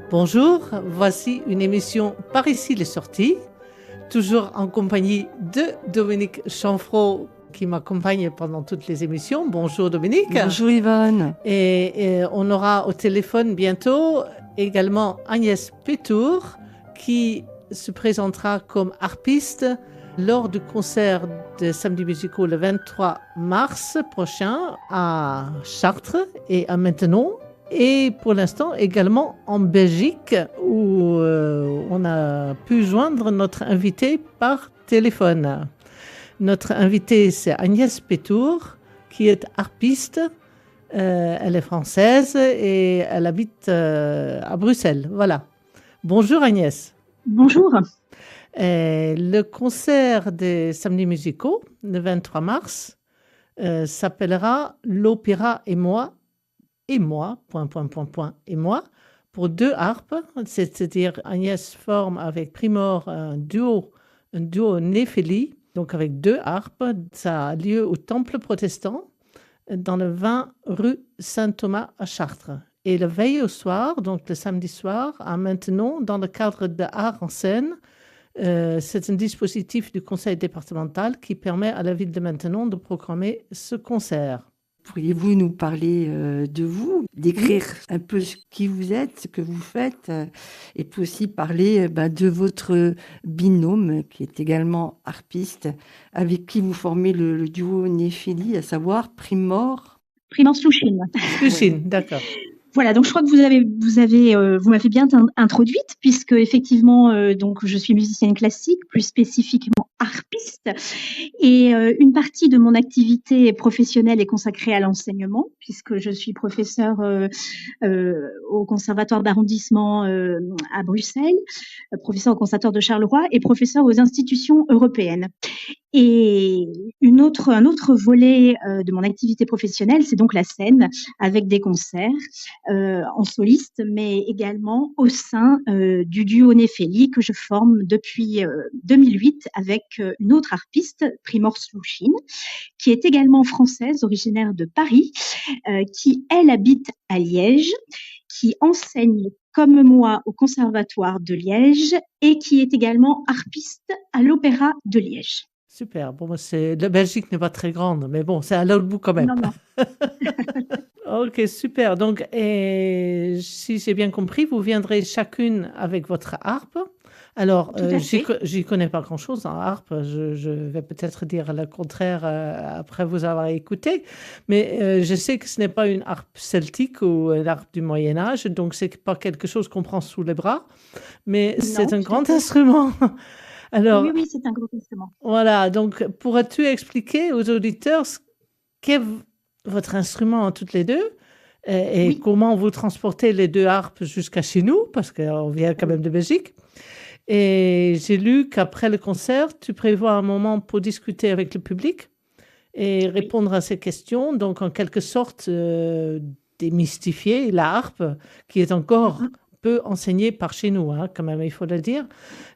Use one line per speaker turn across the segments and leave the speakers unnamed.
Bonjour, voici une émission Par ici les sorties, toujours en compagnie de Dominique Chanfraud qui m'accompagne pendant toutes les émissions. Bonjour Dominique.
Bonjour Yvonne.
Et on aura au téléphone bientôt également Agnès Pétour qui se présentera comme harpiste lors du concert de Samedis Musicaux le 23 mars prochain à Chartres et à Maintenon. Et pour l'instant également en Belgique où on a pu joindre notre invité par téléphone. Notre invitée c'est Agnès Pétour qui est harpiste. Elle est française et elle habite à Bruxelles. Voilà. Bonjour Agnès.
Bonjour.
Le concert des Samedis Musicaux le 23 mars s'appellera L'Opéra et moi. Et moi, pour deux harpes, c'est-à-dire Agnès forme avec Primor un duo Néphélie, donc avec deux harpes. Ça a lieu au Temple protestant, dans le 20 rue Saint-Thomas à Chartres. Et le veille au soir, donc le samedi soir, à Maintenon, dans le cadre de Art en scène, c'est un dispositif du conseil départemental qui permet à la ville de Maintenon de programmer ce concert.
Pourriez-vous nous parler de vous, décrire un peu qui vous êtes, ce que vous faites, et puis aussi parler de votre binôme, qui est également harpiste, avec qui vous formez le duo Néphélie, à savoir Primor
Slushine.
Slushine, d'accord.
Voilà, donc je crois que vous m'avez bien introduite puisque effectivement donc je suis musicienne classique, plus spécifiquement harpiste, et une partie de mon activité professionnelle est consacrée à l'enseignement puisque je suis professeure au conservatoire d'arrondissement à Bruxelles, professeure au conservatoire de Charleroi et professeure aux institutions européennes. Et un autre volet de mon activité professionnelle, c'est donc la scène, avec des concerts en soliste, mais également au sein du duo Néphélie que je forme depuis 2008 avec une autre harpiste, Primor Slushine, qui est également française, originaire de Paris, qui, elle, habite à Liège, qui enseigne comme moi au Conservatoire de Liège et qui est également harpiste à l'Opéra de Liège.
Super. Bon, la Belgique n'est pas très grande, mais bon, c'est à l'autre bout quand même.
Non.
Ok, super. Donc, si j'ai bien compris, vous viendrez chacune avec votre harpe. Alors, j'y connais pas grand-chose en harpe. Je vais peut-être dire le contraire après vous avoir écouté. Mais je sais que ce n'est pas une harpe celtique ou une harpe du Moyen-Âge. Donc, c'est pas quelque chose qu'on prend sous les bras. Mais c'est un grand instrument.
Alors, oui, c'est un gros instrument.
Voilà, donc pourrais-tu expliquer aux auditeurs qu'est votre instrument toutes les deux et oui, comment vous transportez les deux harpes jusqu'à chez nous, parce qu'on vient quand même de Belgique. Et j'ai lu qu'après le concert, tu prévois un moment pour discuter avec le public et répondre à ces questions, donc en quelque sorte démystifier la harpe qui est encore peu enseignée par chez nous, hein, quand même, il faut le dire.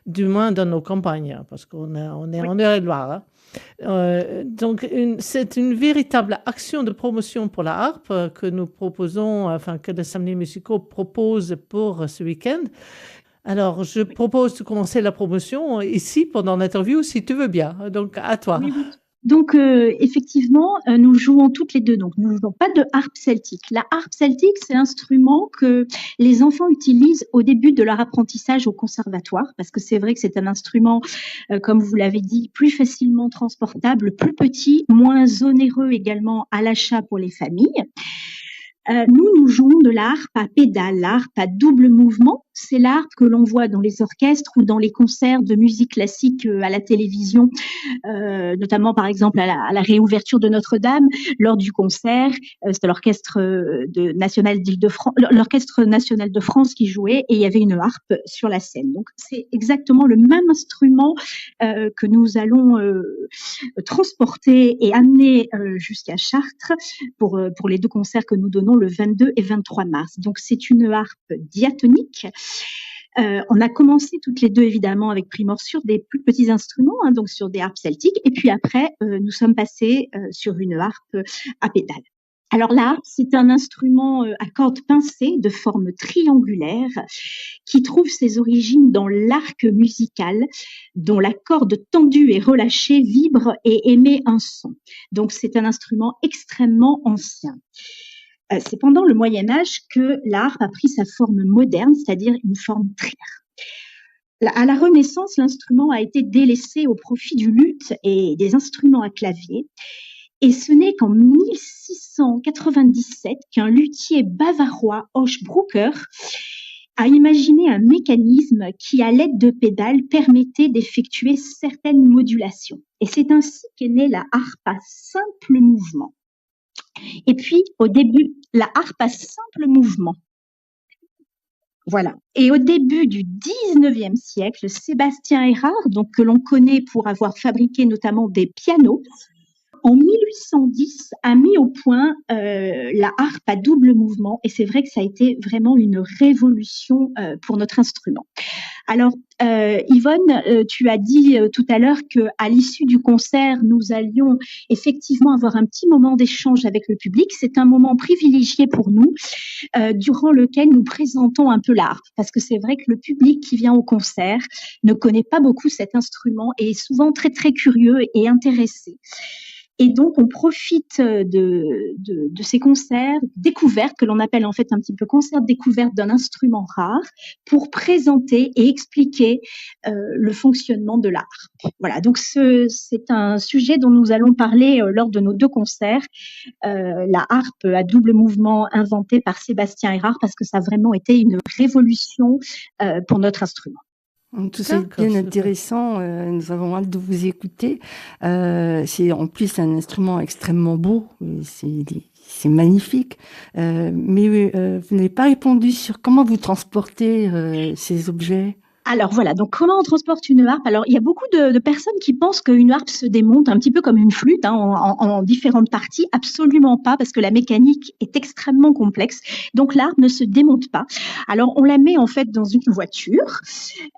Du moins dans nos campagnes, parce qu'on est en Eure-et-Loire. Hein. Donc, c'est une véritable action de promotion pour la harpe que nous proposons, enfin, que les Samedis Musicaux proposent pour ce week-end. Alors, je propose de commencer la promotion ici pendant l'interview, si tu veux bien. Donc, à toi.
Oui. Donc, effectivement, nous jouons toutes les deux. Donc, nous ne jouons pas de harpe celtique. La harpe celtique, c'est l'instrument que les enfants utilisent au début de leur apprentissage au conservatoire, parce que c'est vrai que c'est un instrument, comme vous l'avez dit, plus facilement transportable, plus petit, moins onéreux également à l'achat pour les familles. Nous jouons de la harpe à pédale, la harpe à double mouvement. C'est la harpe que l'on voit dans les orchestres ou dans les concerts de musique classique à la télévision, notamment par exemple à la réouverture de Notre-Dame. Lors du concert, c'était l'orchestre national de France qui jouait et il y avait une harpe sur la scène. Donc c'est exactement le même instrument que nous allons transporter et amener jusqu'à Chartres pour les deux concerts que nous donnons le 22 et 23 mars. Donc, c'est une harpe diatonique. On a commencé toutes les deux, évidemment, avec Primor sur des plus petits instruments, hein, donc sur des harpes celtiques. Et puis après, nous sommes passés sur une harpe à pédale. Alors là, c'est un instrument à cordes pincées de forme triangulaire qui trouve ses origines dans l'arc musical dont la corde tendue et relâchée vibre et émet un son. Donc c'est un instrument extrêmement ancien. C'est pendant le Moyen Âge que la harpe a pris sa forme moderne, c'est-à-dire une forme trinaire. À la Renaissance, l'instrument a été délaissé au profit du luth et des instruments à clavier. Et ce n'est qu'en 1697 qu'un luthier bavarois, Hochbrucker, a imaginé un mécanisme qui, à l'aide de pédales, permettait d'effectuer certaines modulations. Et c'est ainsi qu'est née la harpe à simple mouvement. Et puis, au début, la harpe à simple mouvement. Voilà. Et au début du 19e siècle, Sébastien Erard, donc que l'on connaît pour avoir fabriqué notamment des pianos, en 1810 a mis au point la harpe à double mouvement, et c'est vrai que ça a été vraiment une révolution pour notre instrument. Alors Yvonne, tu as dit tout à l'heure qu'à l'issue du concert, nous allions effectivement avoir un petit moment d'échange avec le public. C'est un moment privilégié pour nous, durant lequel nous présentons un peu la harpe, parce que c'est vrai que le public qui vient au concert ne connaît pas beaucoup cet instrument et est souvent très très curieux et intéressé. Et donc, on profite de ces concerts découvertes, que l'on appelle en fait un petit peu concerts découvertes d'un instrument rare, pour présenter et expliquer le fonctionnement de la harpe. Voilà, donc c'est un sujet dont nous allons parler lors de nos 2 concerts, la harpe à double mouvement inventée par Sébastien Erard, parce que ça a vraiment été une révolution pour notre instrument.
Tout ça est bien intéressant. Nous avons hâte de vous écouter. C'est en plus un instrument extrêmement beau. C'est magnifique. Mais vous n'avez pas répondu sur comment vous transportez ces objets.
Alors voilà, donc comment on transporte une harpe? Alors il y a beaucoup de personnes qui pensent qu'une harpe se démonte un petit peu comme une flûte, hein, en différentes parties. Absolument pas, parce que la mécanique est extrêmement complexe. Donc la harpe ne se démonte pas. Alors on la met en fait dans une voiture,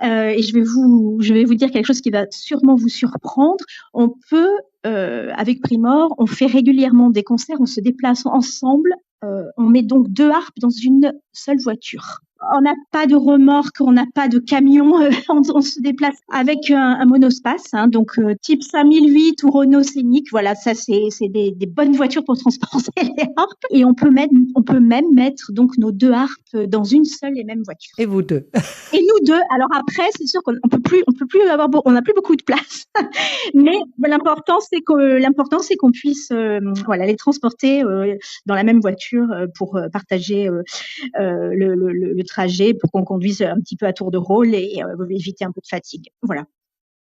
et je vais vous dire quelque chose qui va sûrement vous surprendre. On peut, avec Primor, on fait régulièrement des concerts, on se déplace ensemble. On met donc 2 harpes dans une seule voiture. On n'a pas de remorque, on n'a pas de camion, on se déplace avec un monospace, hein, donc type 5008 ou Renault Scénic. Voilà, ça c'est des bonnes voitures pour transporter les harpes. Et on peut même mettre donc nos 2 harpes dans une seule et même voiture.
Et vous deux.
Et nous deux. Alors après, c'est sûr qu'on peut plus avoir, on n'a plus beaucoup de place. Mais l'important c'est qu'on puisse, voilà, les transporter dans la même voiture pour partager le trajet, pour qu'on conduise un petit peu à tour de rôle et éviter un peu de fatigue. Voilà.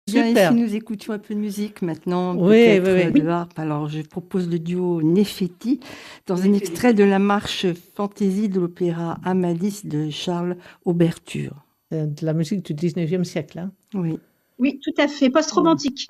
Bien, et si nous écoutions un peu de musique maintenant, peut-être de harpe. Alors, je propose le duo Nefetti dans un extrait de la marche fantaisie de l'opéra Amadis de Charles Auberture.
De la musique du 19e siècle. Hein.
Oui.
Oui, tout à fait, post-romantique.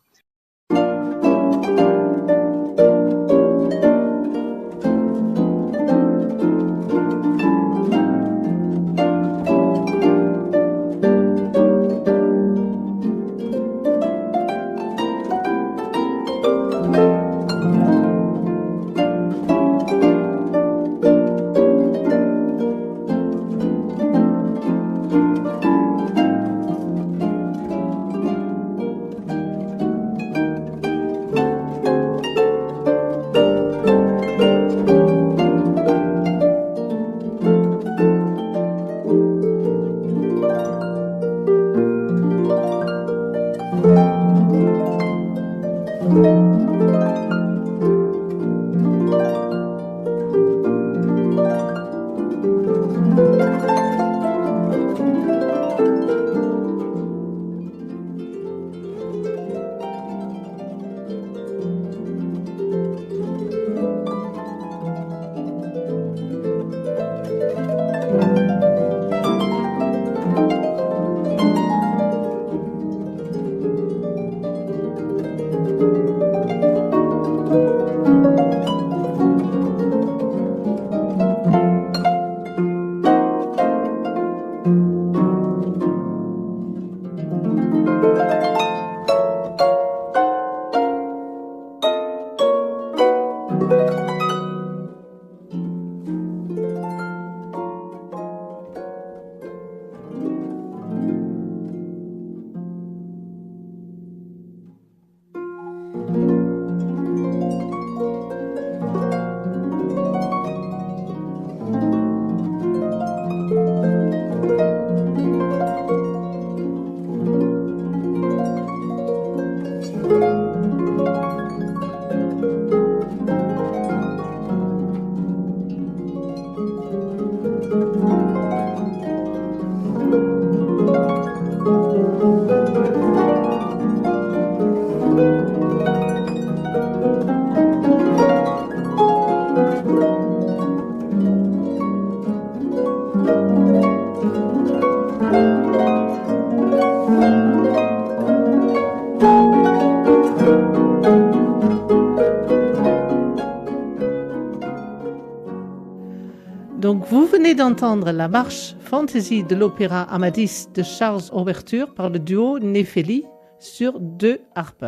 venez d'entendre la marche Fantaisie de l'opéra Amadis de Charles Ouverture par le duo Néphélie sur 2 harpes.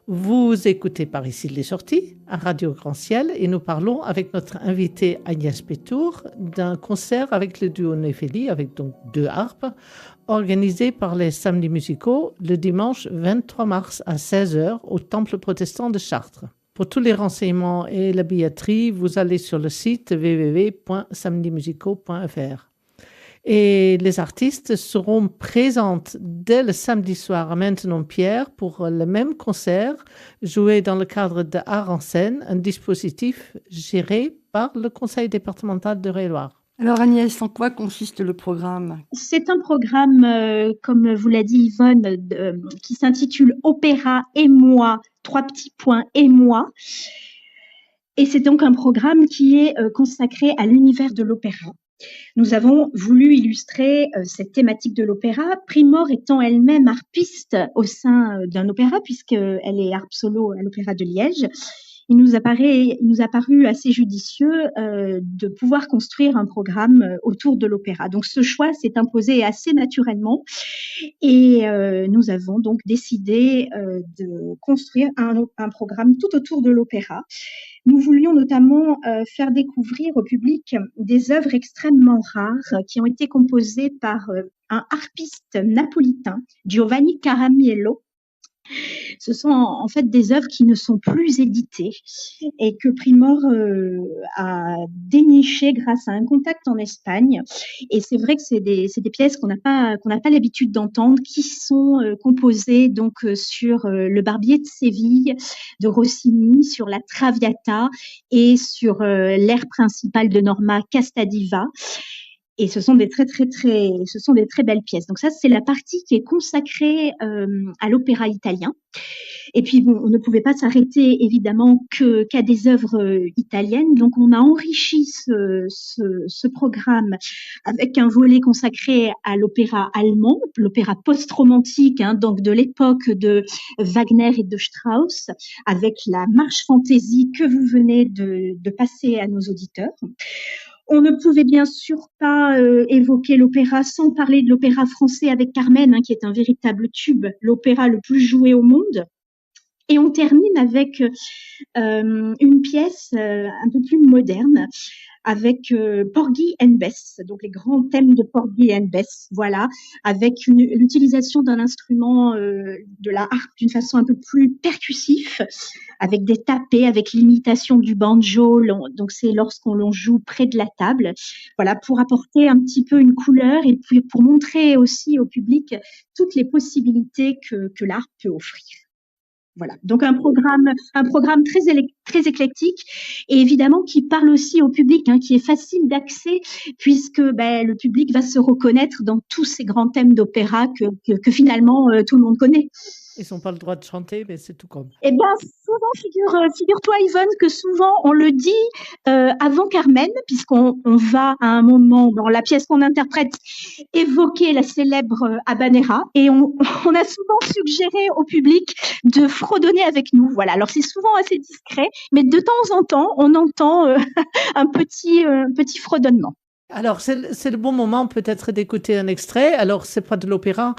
Vous écoutez Par ici les sorties à Radio Grand Ciel et nous parlons avec notre invitée Agnès Pétour d'un concert avec le duo Néphélie, avec donc 2 harpes, organisé par les Samedis musicaux le dimanche 23 mars à 16h au Temple protestant de Chartres. Pour tous les renseignements et la billetterie, vous allez sur le site www.samedismusicaux.fr. Et les artistes seront présentes dès le samedi soir à Maintenon-Pierre pour le même concert, joué dans le cadre de Art en scène, un dispositif géré par le Conseil départemental de Eure-et-Loir.
Alors Agnès, en quoi consiste le programme ?
C'est un programme, comme vous l'a dit Yvonne, qui s'intitule Opéra et moi, 3 petits points et moi. Et c'est donc un programme qui est consacré à l'univers de l'opéra. Nous avons voulu illustrer cette thématique de l'opéra, Primor étant elle-même harpiste au sein d'un opéra, puisqu'elle est harpe solo à l'Opéra de Liège. Il nous a paru assez judicieux de pouvoir construire un programme autour de l'opéra. Donc ce choix s'est imposé assez naturellement et nous avons donc décidé de construire un programme tout autour de l'opéra. Nous voulions notamment faire découvrir au public des œuvres extrêmement rares qui ont été composées par un harpiste napolitain, Giovanni Caramiello. Ce sont en fait des œuvres qui ne sont plus éditées et que Primor a dénichées grâce à un contact en Espagne. Et c'est vrai que c'est des pièces qu'on n'a pas l'habitude d'entendre, qui sont composées donc sur le Barbier de Séville de Rossini, sur la Traviata et sur l'air principal de Norma Castadiva. Et ce sont des très belles pièces. Donc ça, c'est la partie qui est consacrée à l'opéra italien. Et puis bon, on ne pouvait pas s'arrêter évidemment qu'à des œuvres italiennes. Donc on a enrichi ce programme avec un volet consacré à l'opéra allemand, l'opéra post-romantique, donc de l'époque de Wagner et de Strauss, avec la marche fantaisie que vous venez de passer à nos auditeurs. On ne pouvait bien sûr pas évoquer l'opéra sans parler de l'opéra français avec Carmen, qui est un véritable tube, l'opéra le plus joué au monde. Et on termine avec une pièce un peu plus moderne, avec Porgy and Bess, donc les grands thèmes de Porgy and Bess, voilà, avec l'utilisation d'un instrument de la harpe d'une façon un peu plus percussif, avec des tapés, avec l'imitation du banjo, donc c'est lorsqu'on l'on joue près de la table, voilà, pour apporter un petit peu une couleur et puis pour montrer aussi au public toutes les possibilités que l'harpe peut offrir. Voilà, donc un programme très éclectique et évidemment qui parle aussi au public, qui est facile d'accès puisque le public va se reconnaître dans tous ces grands thèmes d'opéra que finalement tout le monde connaît.
Ils n'ont pas le droit de chanter, mais c'est tout comme.
Eh bien, souvent, figure-toi, Yvonne, que souvent, on le dit avant Carmen, puisqu'on va à un moment dans la pièce qu'on interprète évoquer la célèbre Habanera, et on a souvent suggéré au public de fredonner avec nous. Voilà, alors c'est souvent assez discret, mais de temps en temps, on entend un petit fredonnement.
Alors, c'est le bon moment peut-être d'écouter un extrait. Alors, c'est pas de l'opéra,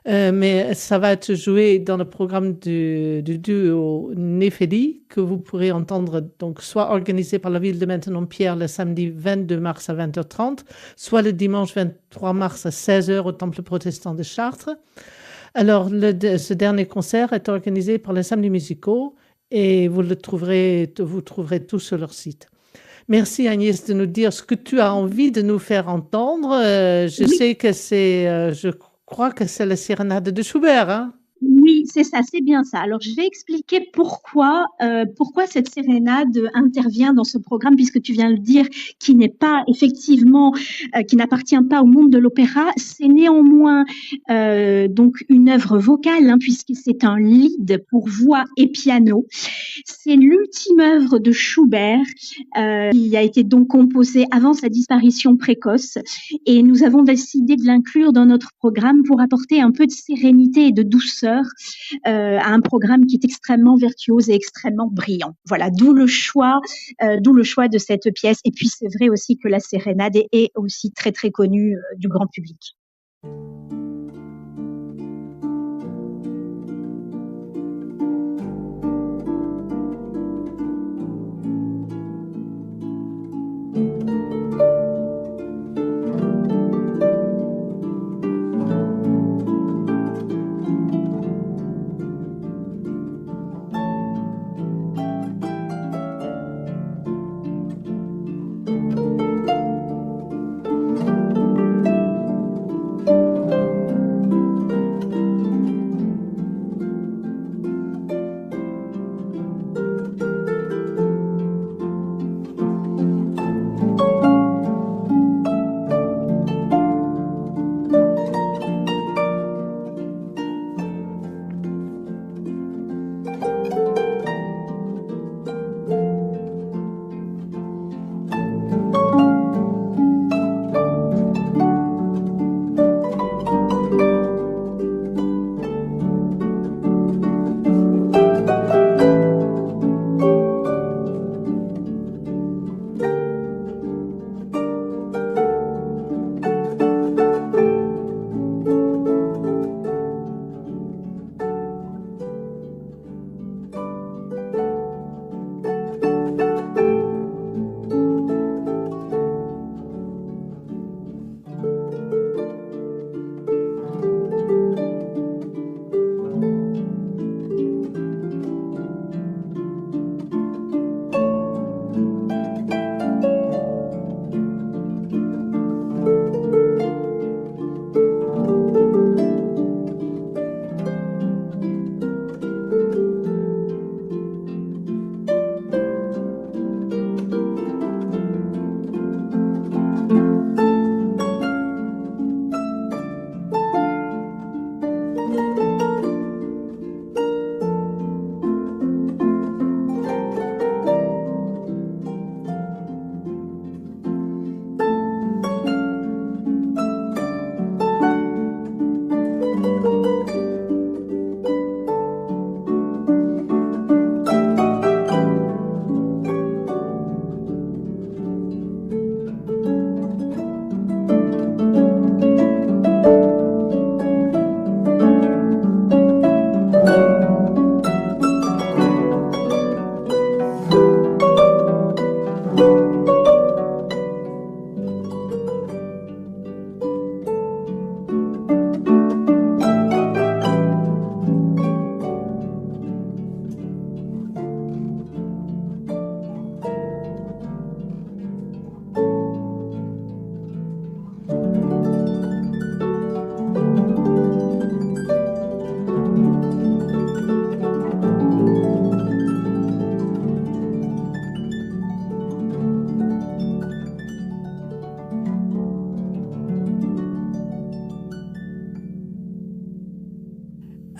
mais ça va être joué dans le programme du duo Néphélie, que vous pourrez entendre, donc, soit organisé par la ville de Maintenon-Pierre le samedi 22 mars à 20h30, soit le dimanche 23 mars à 16h au Temple protestant de Chartres. Alors, ce dernier concert est organisé par les Samedis musicaux et vous trouverez tout sur leur site. Merci Agnès de nous dire ce que tu as envie de nous faire entendre. Je sais que je crois que c'est la sérénade de Schubert, hein?
Oui, c'est ça, c'est bien ça. Alors, je vais expliquer pourquoi cette sérénade intervient dans ce programme, puisque tu viens de le dire, qui n'est pas effectivement, qui n'appartient pas au monde de l'opéra. C'est néanmoins donc une œuvre vocale, puisque c'est un lead pour voix et piano. C'est l'ultime œuvre de Schubert qui a été donc composée avant sa disparition précoce et nous avons décidé de l'inclure dans notre programme pour apporter un peu de sérénité et de douceur à un programme qui est extrêmement virtuose et extrêmement brillant. Voilà, d'où le choix de cette pièce. Et puis c'est vrai aussi que la sérénade est aussi très très connue du grand public.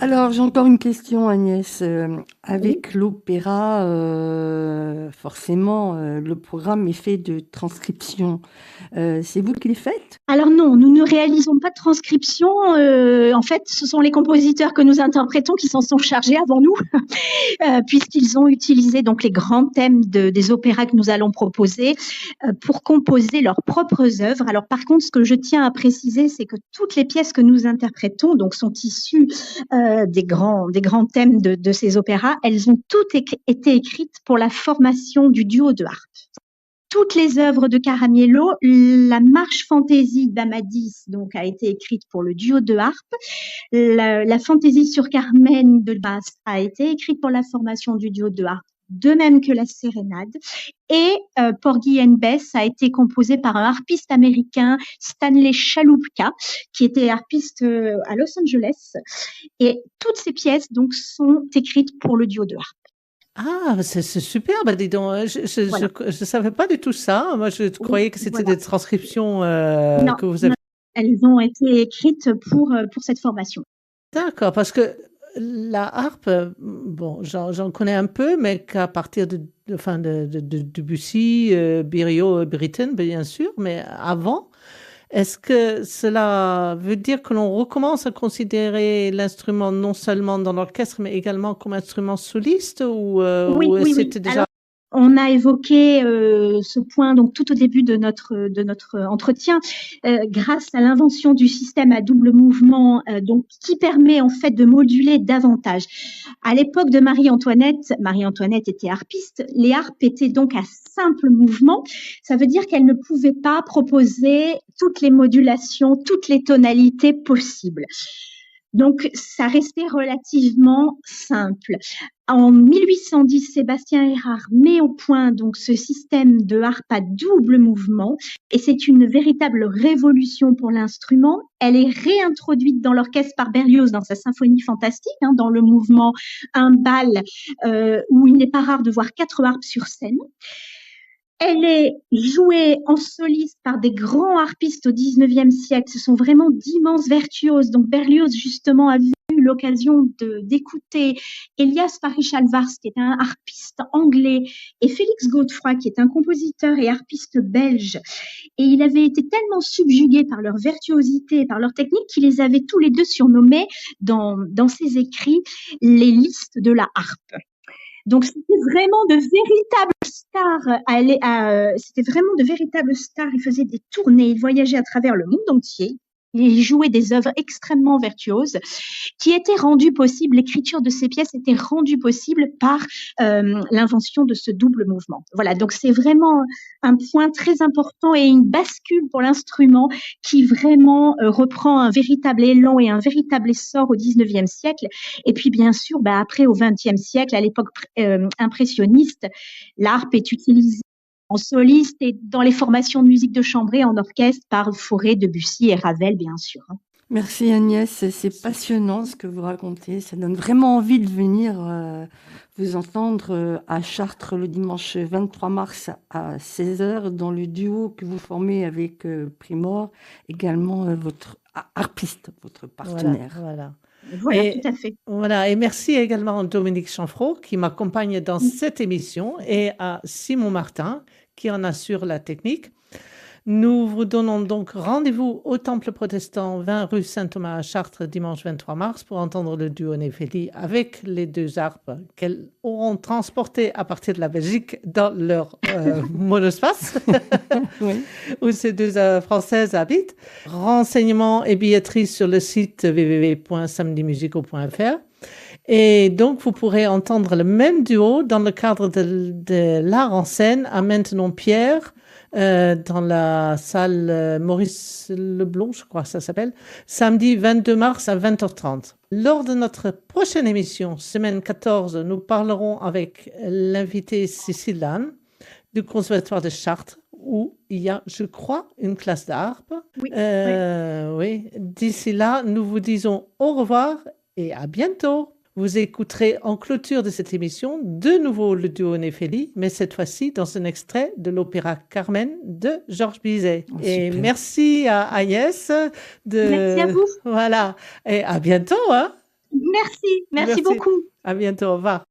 Alors, j'ai encore une question, Agnès. Avec l'opéra, forcément, le programme est fait de transcription. C'est vous qui les faites?
Alors non, nous ne réalisons pas de transcription. En fait, ce sont les compositeurs que nous interprétons qui s'en sont chargés avant nous, puisqu'ils ont utilisé donc les grands thèmes des opéras que nous allons proposer pour composer leurs propres œuvres. Alors par contre, ce que je tiens à préciser, c'est que toutes les pièces que nous interprétons donc sont issues des grands thèmes de ces opéras. Elles ont toutes été écrites pour la formation du duo de harpe. Toutes les œuvres de Caramiello, la marche fantaisie d'Amadis donc a été écrite pour le duo de harpe, la fantaisie sur Carmen de Basse a été écrite pour la formation du duo de harpe, de même que la sérénade, et Porgy and Bess a été composé par un harpiste américain, Stanley Chalupka, qui était harpiste à Los Angeles, et toutes ces pièces donc sont écrites pour le duo de harpe.
Ah, c'est super, bah dis donc, je savais pas du tout ça. Moi, je croyais que c'était des transcriptions que vous avez.
Elles ont été écrites pour cette formation.
D'accord, parce que la harpe, bon, j'en connais un peu, mais qu'à partir de Debussy, Biriot, Britten, bien sûr, mais avant, est-ce que cela veut dire que l'on recommence à considérer l'instrument non seulement dans l'orchestre, mais également comme instrument soliste
Oui,
ou
oui, oui.
c'était déjà...
Alors, on a évoqué ce point donc tout au début de notre entretien, grâce à l'invention du système à double mouvement, donc qui permet en fait de moduler davantage. À l'époque de Marie-Antoinette était harpiste. Les harpes étaient donc à simple mouvement. Ça veut dire qu'elle ne pouvait pas proposer toutes les modulations, toutes les tonalités possibles. Donc, ça restait relativement simple. En 1810, Sébastien Erard met au point donc ce système de harpe à double mouvement et c'est une véritable révolution pour l'instrument. Elle est réintroduite dans l'orchestre par Berlioz dans sa symphonie fantastique, dans le mouvement Un bal où il n'est pas rare de voir 4 harpes sur scène. Elle est jouée en soliste par des grands harpistes au 19e siècle. Ce sont vraiment d'immenses virtuoses. Donc Berlioz, justement, a eu l'occasion d'écouter Elias Parish-Alvars, qui est un harpiste anglais, et Félix Godefroy, qui est un compositeur et harpiste belge. Et il avait été tellement subjugué par leur virtuosité et par leur technique qu'il les avait tous les deux surnommés dans ses écrits les listes de la harpe. Donc, c'était vraiment de véritables stars. C'était vraiment de véritables stars. Ils faisaient des tournées, ils voyageaient à travers le monde entier. Il jouait des œuvres extrêmement virtuoses qui étaient rendues possibles, l'écriture de ces pièces était rendue possible par l'invention de ce double mouvement. Voilà, donc c'est vraiment un point très important et une bascule pour l'instrument qui vraiment reprend un véritable élan et un véritable essor au 19e siècle. Et puis bien sûr, après au 20e siècle, à l'époque impressionniste, l'harpe est utilisée en soliste et dans les formations de musique de chambre et en orchestre par Fauré, Debussy et Ravel, bien sûr.
Merci Agnès, c'est passionnant ce que vous racontez. Ça donne vraiment envie de venir vous entendre à Chartres le dimanche 23 mars à 16h dans le duo que vous formez avec Primor, également votre harpiste, votre partenaire.
Voilà, tout à fait.
Voilà, et merci également à Dominique Chanfraud qui m'accompagne dans cette émission et à Simon Martin qui en assure la technique. Nous vous donnons donc rendez-vous au Temple protestant 20 rue Saint-Thomas à Chartres dimanche 23 mars pour entendre le duo Nefeli avec les 2 harpes qu'elles auront transportées à partir de la Belgique dans leur monospace oui. Où ces 2 Françaises habitent. Renseignements et billetterie sur le site www.samedimusicaux.fr. Et donc, vous pourrez entendre le même duo dans le cadre de l'art en scène à Maintenon-Pierre, dans la salle Maurice Leblond, je crois que ça s'appelle, samedi 22 mars à 20h30. Lors de notre prochaine émission, semaine 14, nous parlerons avec l'invitée Cécile Lannes du Conservatoire de Chartres, où il y a, je crois, une classe d'harpe.
Oui,
oui. D'ici là, nous vous disons au revoir et à bientôt. Vous écouterez en clôture de cette émission de nouveau le duo Nefeli, mais cette fois-ci dans un extrait de l'opéra Carmen de Georges Bizet.
Oh,
et merci à Agnès.
Merci à vous.
Voilà. Et à bientôt. Hein.
Merci beaucoup.
À bientôt. Au revoir.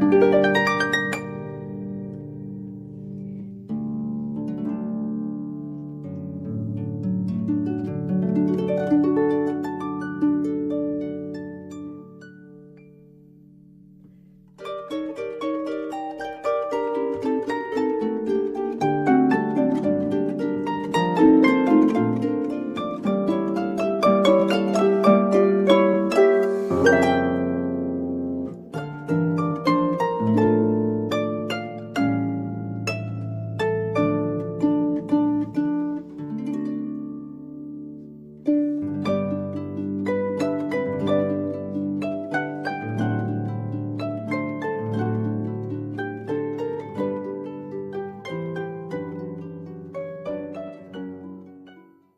Merci.